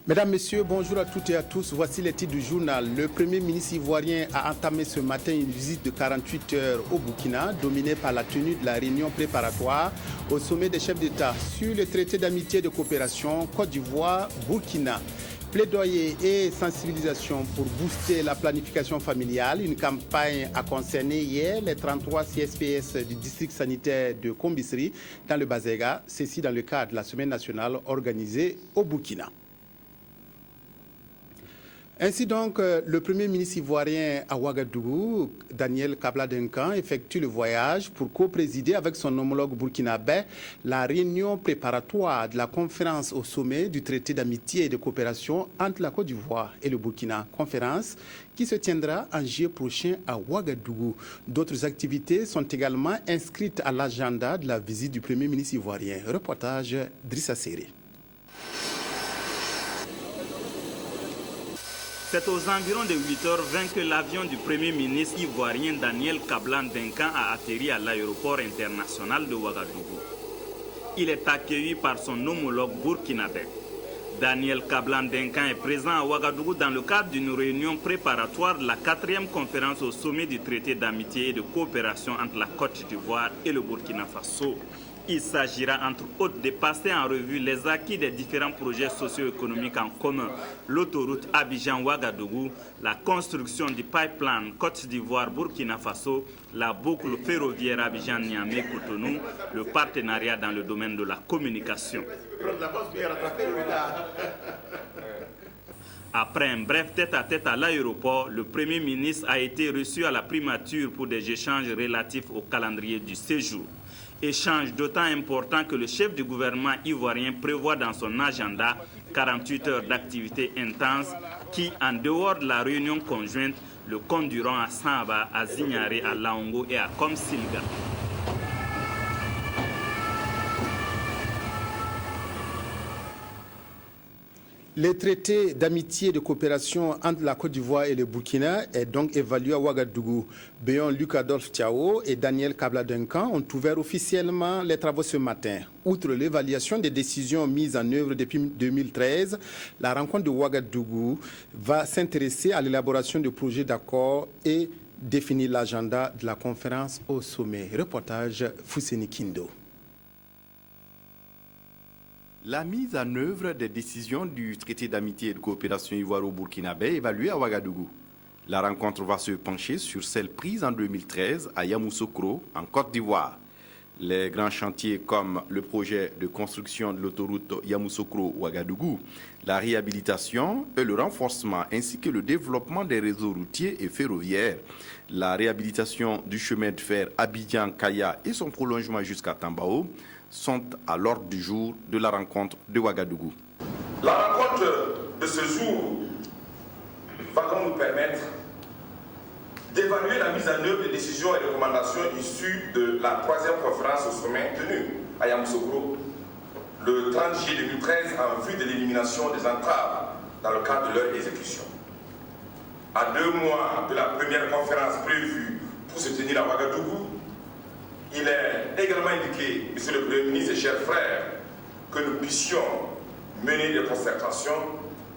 Mesdames, Messieurs, bonjour à toutes et à tous. Voici les titres du journal. Le Premier ministre ivoirien a entamé ce matin une visite de 48 heures au Burkina, dominée par la tenue de la réunion préparatoire au sommet des chefs d'État sur le traité d'amitié et de coopération Côte d'Ivoire-Burkina. Plaidoyer et sensibilisation pour booster la planification familiale. Une campagne a concerné hier les 33 CSPS du district sanitaire de Kombisri dans le Bazéga. Ceci dans le cadre de la semaine nationale organisée au Burkina. Ainsi donc, le Premier ministre ivoirien à Ouagadougou, Daniel Kabla-Duncan, effectue le voyage pour co-présider avec son homologue burkinabé la réunion préparatoire de la conférence au sommet du traité d'amitié et de coopération entre la Côte d'Ivoire et le Burkina. Conférence qui se tiendra en juillet prochain à Ouagadougou. D'autres activités sont également inscrites à l'agenda de la visite du Premier ministre ivoirien. Reportage Drissa Séré. C'est aux environs de 8h20 que l'avion du Premier ministre ivoirien Daniel Kabla-Duncan a atterri à l'aéroport international de Ouagadougou. Il est accueilli par son homologue burkinabé. Daniel Kabla-Duncan est présent à Ouagadougou dans le cadre d'une réunion préparatoire de la 4e conférence au sommet du traité d'amitié et de coopération entre la Côte d'Ivoire et le Burkina Faso. Il s'agira entre autres de passer en revue les acquis des différents projets socio-économiques en commun, l'autoroute Abidjan-Ouagadougou, la construction du pipeline Côte d'Ivoire-Burkina Faso, la boucle ferroviaire Abidjan-Niamey-Cotonou, le partenariat dans le domaine de la communication. Après un bref tête-à-tête à l'aéroport, le Premier ministre a été reçu à la primature pour des échanges relatifs au calendrier du séjour. Échange d'autant important que le chef du gouvernement ivoirien prévoit dans son agenda 48 heures d'activité intense qui, en dehors de la réunion conjointe, le conduiront à Samba, à Zignaré, à Laongo et à Komsilga. Le traité d'amitié et de coopération entre la Côte d'Ivoire et le Burkina est donc évalué à Ouagadougou. Béon Luc-Adolphe Thiao et Daniel Kabla-Duncan ont ouvert officiellement les travaux ce matin. Outre l'évaluation des décisions mises en œuvre depuis 2013, la rencontre de Ouagadougou va s'intéresser à l'élaboration de projets d'accord et définir l'agenda de la conférence au sommet. Reportage Fousseni Kindo. La mise en œuvre des décisions du traité d'amitié et de coopération ivoiro-burkinabé évaluée à Ouagadougou. La rencontre va se pencher sur celle prise en 2013 à Yamoussoukro, en Côte d'Ivoire. Les grands chantiers comme le projet de construction de l'autoroute Yamoussoukro-Ouagadougou, la réhabilitation et le renforcement ainsi que le développement des réseaux routiers et ferroviaires, la réhabilitation du chemin de fer Abidjan-Kaya et son prolongement jusqu'à Tambao, sont à l'ordre du jour de la rencontre de Ouagadougou. La rencontre de ce jour va donc nous permettre d'évaluer la mise en œuvre des décisions et recommandations issues de la 3e conférence au sommet tenue à Yamoussoukro le 30 juillet 2013 en vue de l'élimination des entraves dans le cadre de leur exécution. À 2 mois de la première conférence prévue pour se tenir à Ouagadougou, il est également indiqué, Monsieur le Premier ministre et chers frères, que nous puissions mener des concertations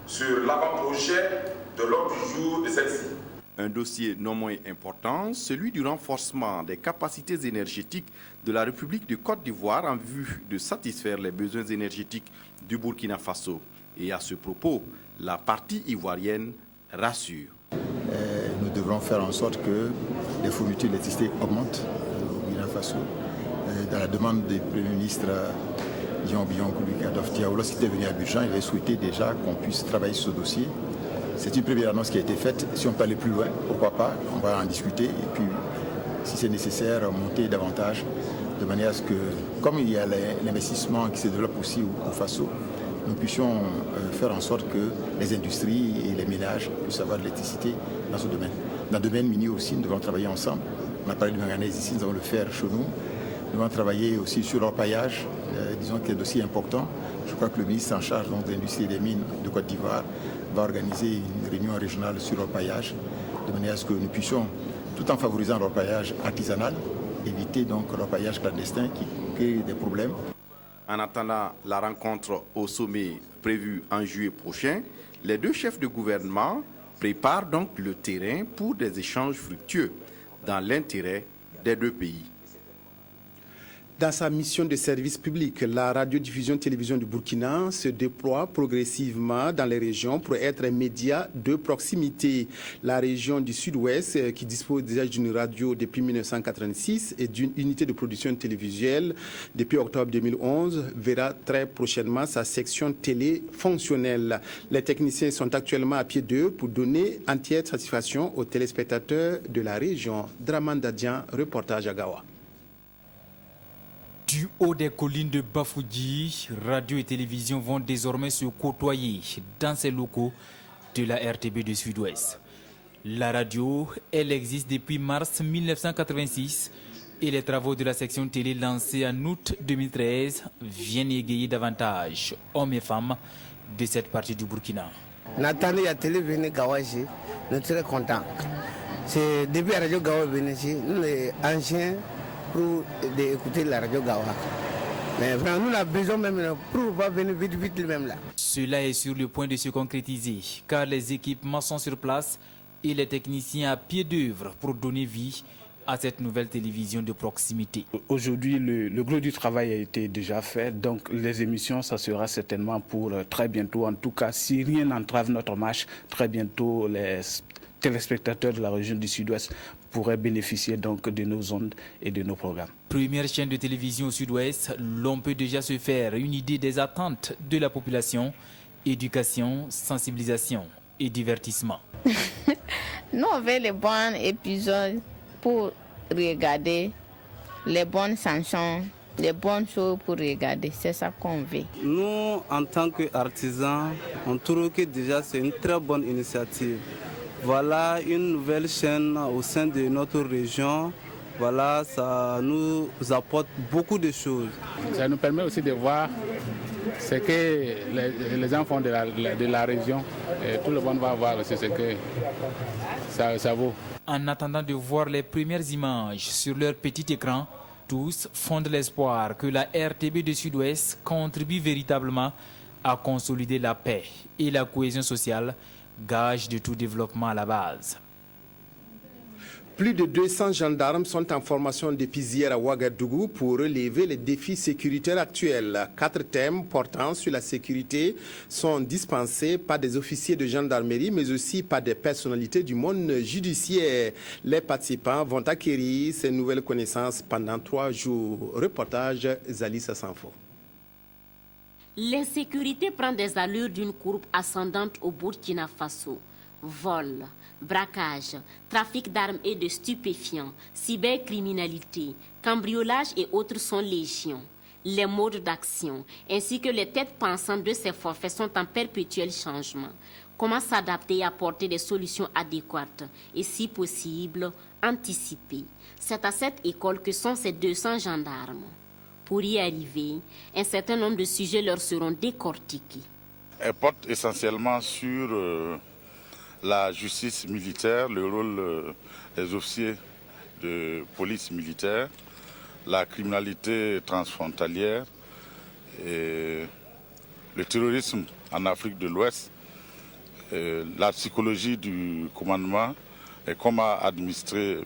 sur l'avant-projet de l'ordre du jour de celle-ci. Un dossier non moins important, celui du renforcement des capacités énergétiques de la République de Côte d'Ivoire en vue de satisfaire les besoins énergétiques du Burkina Faso. Et à ce propos, la partie ivoirienne rassure. Nous devrons faire en sorte que les fournitures d'électricité augmentent au Burkina Faso. Dans la demande du Premier ministre Béon Luc-Adolphe Thiao, lorsqu'il était venu à Abidjan, il avait souhaité déjà qu'on puisse travailler sur ce dossier. C'est une première annonce qui a été faite. Si on peut aller plus loin, pourquoi pas, on va en discuter. Et puis, si c'est nécessaire, monter davantage, de manière à ce que, comme il y a l'investissement qui se développe aussi au Faso, nous puissions faire en sorte que les industries et les ménages puissent avoir de l'électricité dans ce domaine. Dans le domaine minier aussi, nous devons travailler ensemble. On a parlé de manganèse ici, nous allons le faire chez nous. Nous devons travailler aussi sur l'orpaillage, disons qu'il y a un dossier important. Je crois que le ministre en charge de l'industrie et des mines de Côte d'Ivoire va organiser une réunion régionale sur l'orpaillage, de manière à ce que nous puissions, tout en favorisant l'orpaillage artisanal, éviter donc l'orpaillage clandestin qui crée des problèmes. En attendant la rencontre au sommet prévue en juillet prochain, les deux chefs de gouvernement préparent donc le terrain pour des échanges fructueux dans l'intérêt des deux pays. Dans sa mission de service public, la radiodiffusion-télévision du Burkina se déploie progressivement dans les régions pour être un média de proximité. La région du Sud-Ouest, qui dispose déjà d'une radio depuis 1986 et d'une unité de production télévisuelle depuis octobre 2011, verra très prochainement sa section télé fonctionnelle. Les techniciens sont actuellement à pied d'œuvre pour donner entière satisfaction aux téléspectateurs de la région. Draman Dadian, reportage à Gawa. Du haut des collines de Bafouji, radio et télévision vont désormais se côtoyer dans ces locaux de la RTB du Sud-Ouest. La radio, elle existe depuis mars 1986 et les travaux de la section télé lancés en août 2013 viennent égayer davantage hommes et femmes de cette partie du Burkina. Nathan et la télé venait Gawaji, nous sommes très contents. C'est depuis la radio Gawa venait ici, nous les anciens pour écouter la radio Gawa. Mais vraiment, nous avons besoin même pour pouvoir venir vite même là. Cela est sur le point de se concrétiser car les équipements sont sur place et les techniciens à pied d'œuvre pour donner vie à cette nouvelle télévision de proximité. Aujourd'hui, le gros du travail a été déjà fait, donc les émissions, ça sera certainement pour très bientôt. En tout cas, si rien n'entrave notre marche, très bientôt les téléspectateurs de la région du Sud-Ouest pourraient bénéficier donc de nos ondes et de nos programmes. Première chaîne de télévision au Sud-Ouest, l'on peut déjà se faire une idée des attentes de la population, éducation, sensibilisation et divertissement. Nous on veut les bons épisodes pour regarder, les bonnes chansons, les bonnes choses pour regarder, c'est ça qu'on veut. Nous, en tant qu'artisans, on trouve que déjà c'est une très bonne initiative. Voilà une nouvelle chaîne au sein de notre région. Voilà, ça nous apporte beaucoup de choses. Ça nous permet aussi de voir ce que les enfants de la région, et tout le monde va voir aussi ce que ça vaut. En attendant de voir les premières images sur leur petit écran, tous fondent l'espoir que la RTB du Sud-Ouest contribue véritablement à consolider la paix et la cohésion sociale, gage de tout développement à la base. Plus de 200 gendarmes sont en formation depuis hier à Ouagadougou pour relever les défis sécuritaires actuels. 4 thèmes portant sur la sécurité sont dispensés par des officiers de gendarmerie, mais aussi par des personnalités du monde judiciaire. Les participants vont acquérir ces nouvelles connaissances pendant 3 jours. Reportage Zalissa Sanfo. L'insécurité prend des allures d'une courbe ascendante au Burkina Faso. Vol, braquage, trafic d'armes et de stupéfiants, cybercriminalité, cambriolage et autres sont légion. Les modes d'action ainsi que les têtes pensantes de ces forfaits sont en perpétuel changement. Comment s'adapter et apporter des solutions adéquates et, si possible, anticiper. C'est à cette école que sont ces 200 gendarmes. Pour y arriver, un certain nombre de sujets leur seront décortiqués. Elle porte essentiellement sur la justice militaire, le rôle des officiers de police militaire, la criminalité transfrontalière, et le terrorisme en Afrique de l'Ouest, la psychologie du commandement et comment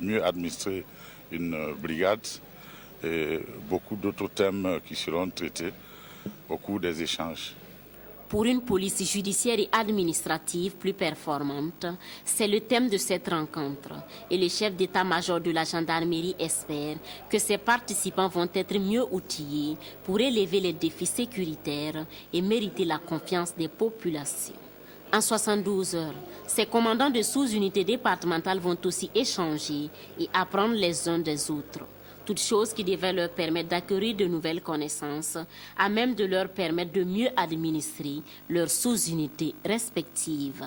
mieux administrer une brigade. Et beaucoup d'autres thèmes qui seront traités, beaucoup des échanges. Pour une police judiciaire et administrative plus performante, c'est le thème de cette rencontre. Et le chef d'état-major de la gendarmerie espère que ses participants vont être mieux outillés pour élever les défis sécuritaires et mériter la confiance des populations. En 72 heures, ces commandants de sous-unités départementales vont aussi échanger et apprendre les uns des autres. Toutes choses qui devaient leur permettre d'acquérir de nouvelles connaissances, à même de leur permettre de mieux administrer leurs sous-unités respectives.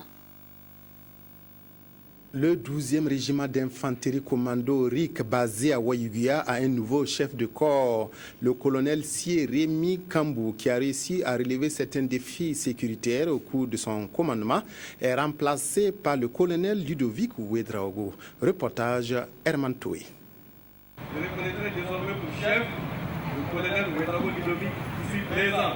Le 12e régiment d'infanterie commando RIC basé à Wayuguya a un nouveau chef de corps, le colonel Sie Rémi Kambou, qui a réussi à relever certains défis sécuritaires au cours de son commandement, est remplacé par le colonel Ludovic Ouedraogo. Reportage Herman Toué. Je reconnaîtrai désormais pour chef le colonel Ouedraogo Ludovic, qui suis présent.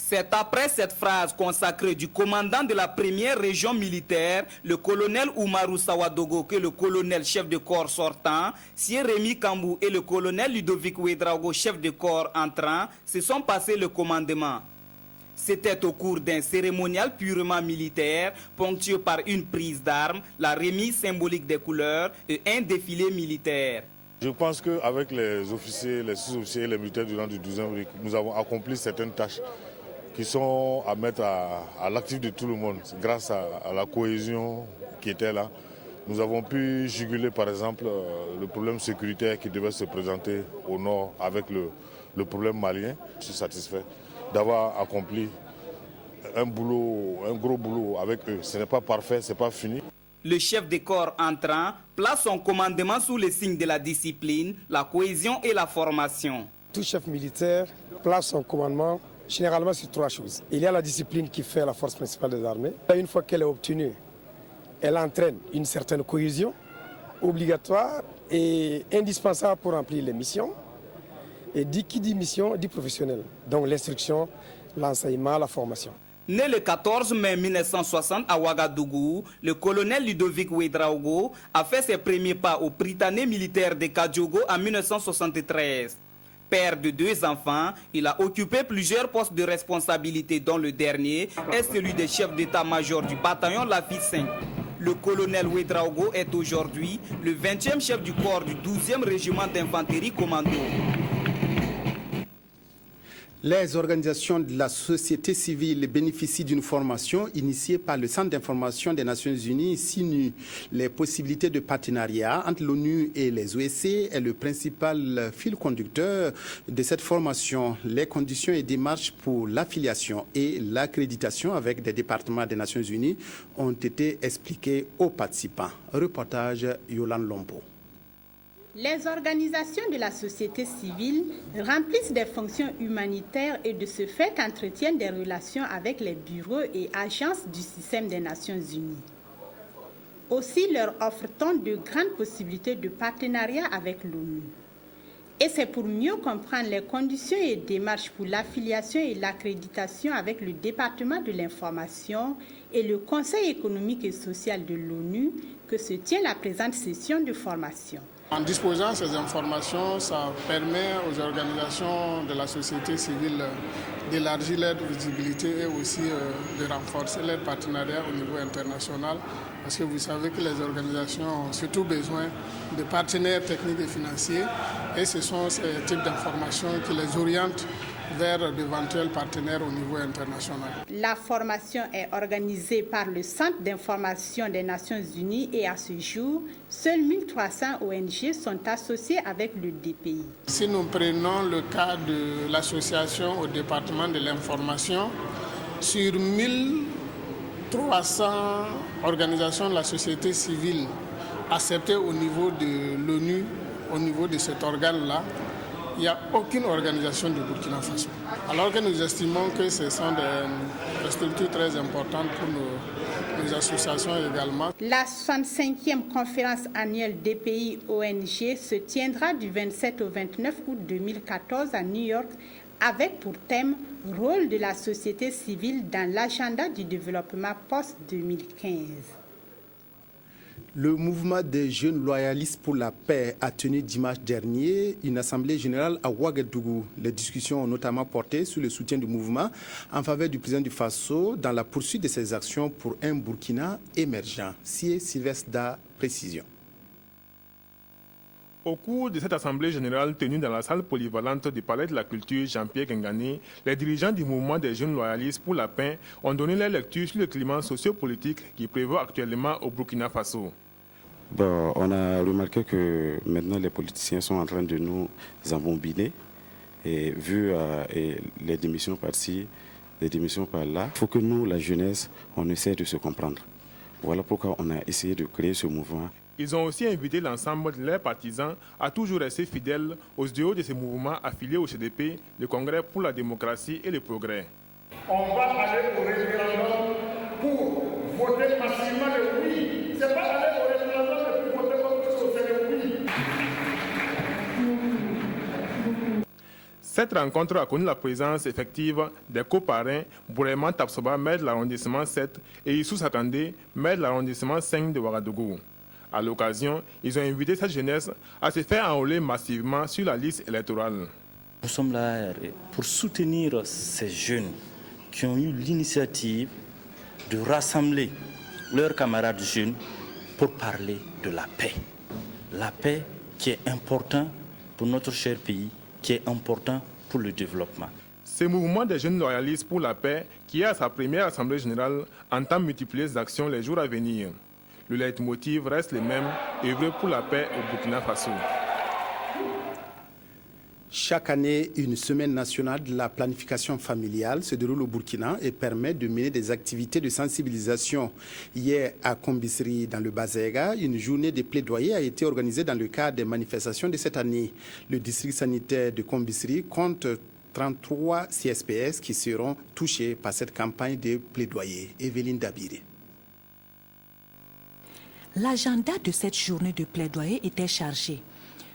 C'est après cette phrase consacrée du commandant de la première région militaire, le colonel Oumarou Sawadogo, que le colonel chef de corps sortant, Sié Rémi Kambou et le colonel Ludovic Ouedraogo, chef de corps entrant, se sont passés le commandement. C'était au cours d'un cérémonial purement militaire, ponctué par une prise d'armes, la remise symbolique des couleurs et un défilé militaire. Je pense qu'avec les officiers, les sous-officiers et les militaires du rang du 12e RIC, nous avons accompli certaines tâches qui sont à mettre à l'actif de tout le monde. Grâce à la cohésion qui était là, nous avons pu juguler par exemple le problème sécuritaire qui devait se présenter au nord avec le problème malien. Je suis satisfait d'avoir accompli un gros boulot avec eux. Ce n'est pas parfait, ce n'est pas fini. Le chef de corps entrant place son commandement sous le signe de la discipline, la cohésion et la formation. Tout chef militaire place son commandement généralement sur 3 choses. Il y a la discipline qui fait la force principale des armées. Une fois qu'elle est obtenue, elle entraîne une certaine cohésion obligatoire et indispensable pour remplir les missions. Et qui dit mission, dit professionnel. Donc l'instruction, l'enseignement, la formation. Né le 14 mai 1960 à Ouagadougou, le colonel Ludovic Ouedraogo a fait ses premiers pas au Prytanée militaire de Kadiogo en 1973. Père de 2 enfants, il a occupé plusieurs postes de responsabilité, dont le dernier est celui de chef d'état-major du bataillon Lafitte 5. Le colonel Ouedraogo est aujourd'hui le 20e chef du corps du 12e régiment d'infanterie commando. Les organisations de la société civile bénéficient d'une formation initiée par le Centre d'information des Nations Unies, SINU. Les possibilités de partenariat entre l'ONU et les OSC est le principal fil conducteur de cette formation. Les conditions et démarches pour l'affiliation et l'accréditation avec des départements des Nations Unies ont été expliquées aux participants. Reportage Yolande Lombo. Les organisations de la société civile remplissent des fonctions humanitaires et de ce fait entretiennent des relations avec les bureaux et agences du système des Nations Unies. Aussi leur offre-t-on de grandes possibilités de partenariat avec l'ONU. Et c'est pour mieux comprendre les conditions et démarches pour l'affiliation et l'accréditation avec le département de l'information et le Conseil économique et social de l'ONU que se tient la présente session de formation. En disposant de ces informations, ça permet aux organisations de la société civile d'élargir leur visibilité et aussi de renforcer leur partenariat au niveau international. Parce que vous savez que les organisations ont surtout besoin de partenaires techniques et financiers et ce sont ces types d'informations qui les orientent vers d'éventuels partenaires au niveau international. La formation est organisée par le Centre d'information des Nations Unies et à ce jour, seules 1300 ONG sont associées avec le DPI. Si nous prenons le cas de l'association au département de l'information, sur 1300 organisations de la société civile acceptées au niveau de l'ONU, au niveau de cet organe-là, il n'y a aucune organisation de Burkina Faso. Alors que nous estimons que ce sont des structures très importantes pour nos associations également. La 65e conférence annuelle DPI-ONG se tiendra du 27 au 29 août 2014 à New York avec pour thème « Rôle de la société civile dans l'agenda du développement post-2015 ». Le mouvement des jeunes loyalistes pour la paix a tenu dimanche dernier une assemblée générale à Ouagadougou. Les discussions ont notamment porté sur le soutien du mouvement en faveur du président du Faso dans la poursuite de ses actions pour un Burkina émergent. Sié Sylvestre Da, précision. Au cours de cette assemblée générale tenue dans la salle polyvalente du Palais de la Culture Jean-Pierre Kengani, les dirigeants du mouvement des jeunes loyalistes pour la paix ont donné leur lecture sur le climat sociopolitique qui prévaut actuellement au Burkina Faso. Bon, on a remarqué que maintenant les politiciens sont en train de nous embobiner et vu les démissions par-ci, les démissions par-là, il faut que nous, la jeunesse, on essaie de se comprendre. Voilà pourquoi on a essayé de créer ce mouvement. Ils ont aussi invité l'ensemble de leurs partisans à toujours rester fidèles aux idéaux de ces mouvements affiliés au CDP, le Congrès pour la démocratie et le progrès. On va aller au référendum pour voter massivement le oui. Ce n'est pas aller au référendum pour voter contre ce, c'est le oui. Cette rencontre a connu la présence effective des coparrains Bourema Tapsoba, maire de l'arrondissement 7, et Issou Sakandé, maire de l'arrondissement 5 de Ouagadougou. À l'occasion, ils ont invité cette jeunesse à se faire enrôler massivement sur la liste électorale. Nous sommes là pour soutenir ces jeunes qui ont eu l'initiative de rassembler leurs camarades jeunes pour parler de la paix. La paix qui est importante pour notre cher pays, qui est important pour le développement. Ce mouvement des jeunes loyalistes pour la paix, qui est à sa première assemblée générale, entend multiplier les actions les jours à venir. Le leitmotiv reste le même, œuvrer pour la paix au Burkina Faso. Chaque année, une semaine nationale de la planification familiale se déroule au Burkina et permet de mener des activités de sensibilisation. Hier, à Kombisri, dans le Bazéga, une journée de plaidoyer a été organisée dans le cadre des manifestations de cette année. Le district sanitaire de Kombisri compte 33 CSPS qui seront touchés par cette campagne de plaidoyer. Evelyne Dabiré. L'agenda de cette journée de plaidoyer était chargé.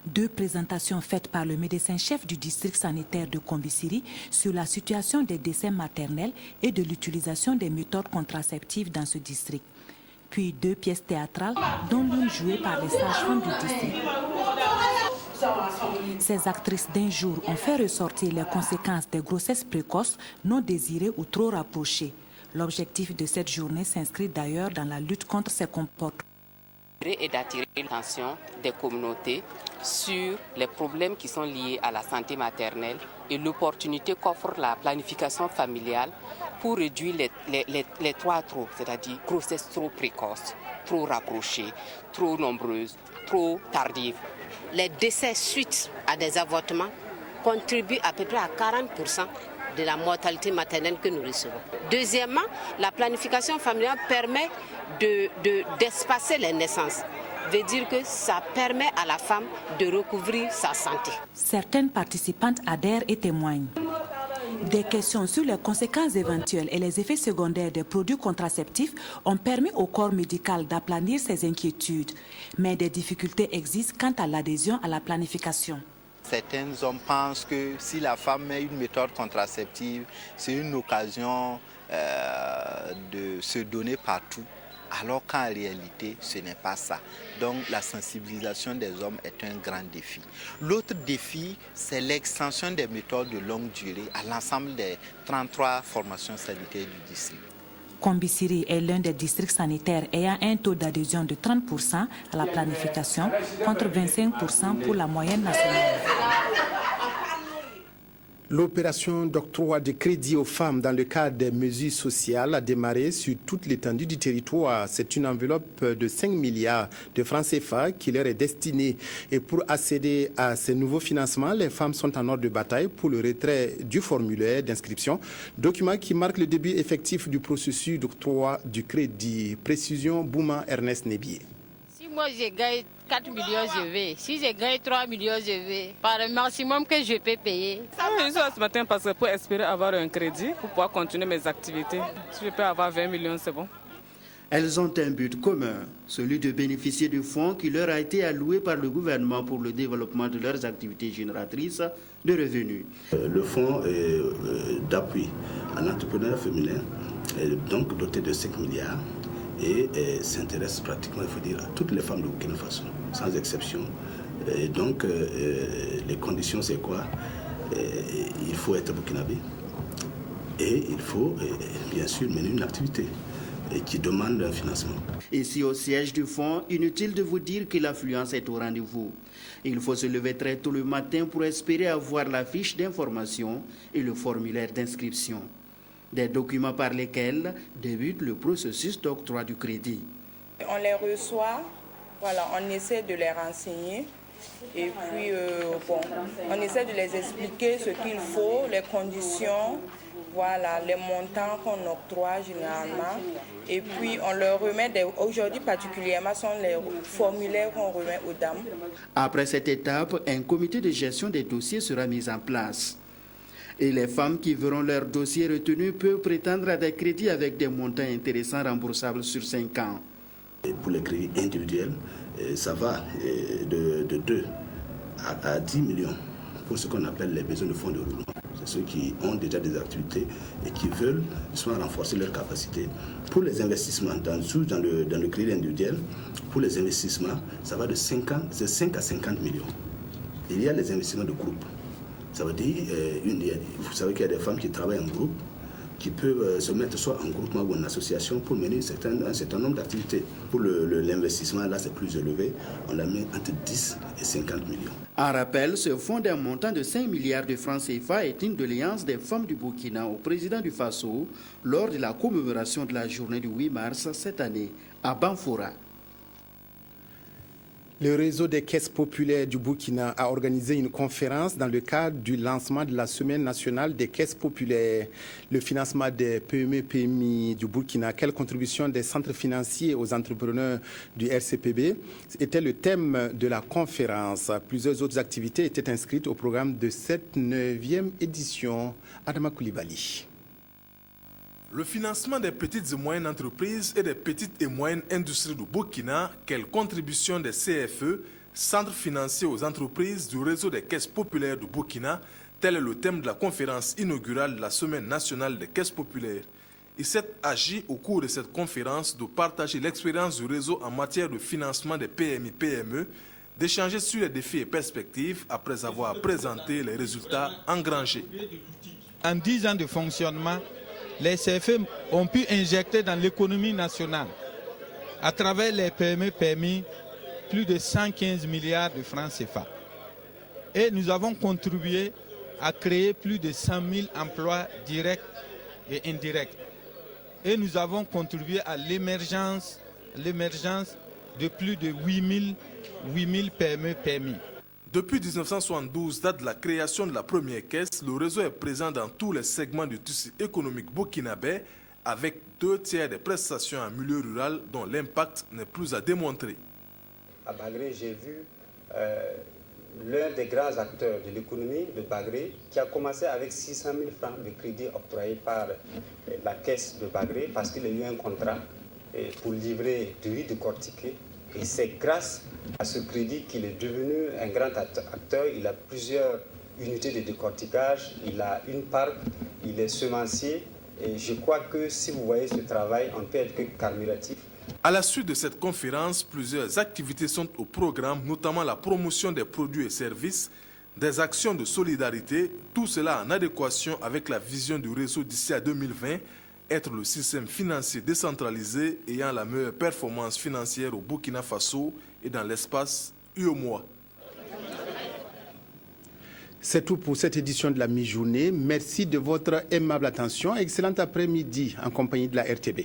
2 présentations faites par le médecin-chef du district sanitaire de Kombisri sur la situation des décès maternels et de l'utilisation des méthodes contraceptives dans ce district. Puis 2 pièces théâtrales, dont l'une jouée par les sages-femmes du district. Ces actrices d'un jour ont fait ressortir les conséquences des grossesses précoces, non désirées ou trop rapprochées. L'objectif de cette journée s'inscrit d'ailleurs dans la lutte contre ces comportements. Et d'attirer l'attention des communautés sur les problèmes qui sont liés à la santé maternelle et l'opportunité qu'offre la planification familiale pour réduire les 3 trop, c'est-à-dire grossesses trop précoces, trop rapprochées, trop nombreuses, trop tardives. Les décès suite à des avortements contribuent à peu près à 40% de la mortalité maternelle que nous recevons. Deuxièmement, la planification familiale permet d'espacer les naissances. Veut dire que ça permet à la femme de recouvrir sa santé. Certaines participantes adhèrent et témoignent. Des questions sur les conséquences éventuelles et les effets secondaires des produits contraceptifs ont permis au corps médical d'aplanir ses inquiétudes. Mais des difficultés existent quant à l'adhésion à la planification. Certains hommes pensent que si la femme met une méthode contraceptive, c'est une occasion de se donner partout, alors qu'en réalité, ce n'est pas ça. Donc la sensibilisation des hommes est un grand défi. L'autre défi, c'est l'extension des méthodes de longue durée à l'ensemble des 33 formations sanitaires du district. Kombisri est l'un des districts sanitaires ayant un taux d'adhésion de 30% à la planification contre 25% pour la moyenne nationale. L'opération d'octroi de crédit aux femmes dans le cadre des mesures sociales a démarré sur toute l'étendue du territoire. C'est une enveloppe de 5 milliards de francs CFA qui leur est destinée. Et pour accéder à ces nouveaux financements, les femmes sont en ordre de bataille pour le retrait du formulaire d'inscription, document qui marque le début effectif du processus d'octroi du crédit. Précision Bouma Ernest Nebier. Si moi je gagne 4 millions, je vais. Si je gagne 3 millions, je vais. Par le maximum que je peux payer. Je suis là ce matin parce que pour espérer avoir un crédit, pour pouvoir continuer mes activités. Si je peux avoir 20 millions, c'est bon. Elles ont un but commun, celui de bénéficier du fonds qui leur a été alloué par le gouvernement pour le développement de leurs activités génératrices de revenus. Le fonds d'appui à l'entrepreneur féminin est donc doté de 5 milliards. Et s'intéresse pratiquement, il faut dire, à toutes les femmes de Burkina Faso, sans exception. Et donc, les conditions, c'est quoi? Il faut être burkinabé et il faut, bien sûr, mener une activité qui demande un financement. Ici, au siège du fonds, inutile de vous dire que l'affluence est au rendez-vous. Il faut se lever très tôt le matin pour espérer avoir la fiche d'information et le formulaire d'inscription. Des documents par lesquels débute le processus d'octroi du crédit. On les reçoit, voilà, on essaie de les renseigner et puis on essaie de les expliquer ce qu'il faut, les conditions, voilà, les montants qu'on octroie généralement. Et puis on leur remet, aujourd'hui particulièrement, sont les formulaires qu'on remet aux dames. Après cette étape, un comité de gestion des dossiers sera mis en place. Et les femmes qui verront leur dossier retenu peuvent prétendre à des crédits avec des montants intéressants remboursables sur 5 ans. Et pour les crédits individuels, ça va de 2 à 10 millions pour ce qu'on appelle les besoins de fonds de roulement. C'est ceux qui ont déjà des activités et qui veulent justement renforcer leur capacité. Pour les investissements, dans le crédit individuel, pour les investissements, ça va de 5 à 50 millions. Il y a les investissements de groupe. Ça veut dire, vous savez qu'il y a des femmes qui travaillent en groupe, qui peuvent se mettre soit en groupement ou en association pour mener un certain nombre d'activités. Pour l'investissement, là, c'est plus élevé. On l'a mis entre 10 et 50 millions. En rappel, ce fonds d'un montant de 5 milliards de francs CFA est une doléance des femmes du Burkina au président du Faso lors de la commémoration de la journée du 8 mars cette année à Banfora. Le réseau des caisses populaires du Burkina a organisé une conférence dans le cadre du lancement de la Semaine nationale des caisses populaires. Le financement des PME-PMI du Burkina, quelle contribution des centres financiers aux entrepreneurs du RCPB était le thème de la conférence. Plusieurs autres activités étaient inscrites au programme de cette 9e édition. Adama Koulibaly. Le financement des petites et moyennes entreprises et des petites et moyennes industries du Burkina, quelle contribution des CFE, centres financiers aux entreprises du réseau des caisses populaires du Burkina, tel est le thème de la conférence inaugurale de la Semaine nationale des caisses populaires. Il s'est agi au cours de cette conférence de partager l'expérience du réseau en matière de financement des PMI-PME, d'échanger sur les défis et perspectives après avoir présenté les résultats engrangés. En 10 ans de fonctionnement, les CFE ont pu injecter dans l'économie nationale, à travers les PME-PMI, plus de 115 milliards de francs CFA. Et nous avons contribué à créer plus de 100 000 emplois directs et indirects. Et nous avons contribué à l'émergence de plus de 8 000 PME-PMI. Depuis 1972, date de la création de la première caisse, le réseau est présent dans tous les segments du tissu économique burkinabé, avec 2/3 des prestations en milieu rural dont l'impact n'est plus à démontrer. À Bagré, j'ai vu l'un des grands acteurs de l'économie de Bagré qui a commencé avec 600 000 francs de crédit octroyé par la caisse de Bagré parce qu'il a eu un contrat pour livrer du riz décortiqué. Et c'est grâce à ce crédit qu'il est devenu un grand acteur. Il a plusieurs unités de décortiquage, il a une parc, il est semencier. Et je crois que si vous voyez ce travail, on ne peut être que admiratif. À la suite de cette conférence, plusieurs activités sont au programme, notamment la promotion des produits et services, des actions de solidarité, tout cela en adéquation avec la vision du réseau d'ici à 2020, être le système financier décentralisé ayant la meilleure performance financière au Burkina Faso et dans l'espace UEMOA. C'est tout pour cette édition de la mi-journée. Merci de votre aimable attention. Excellent après-midi en compagnie de la RTB.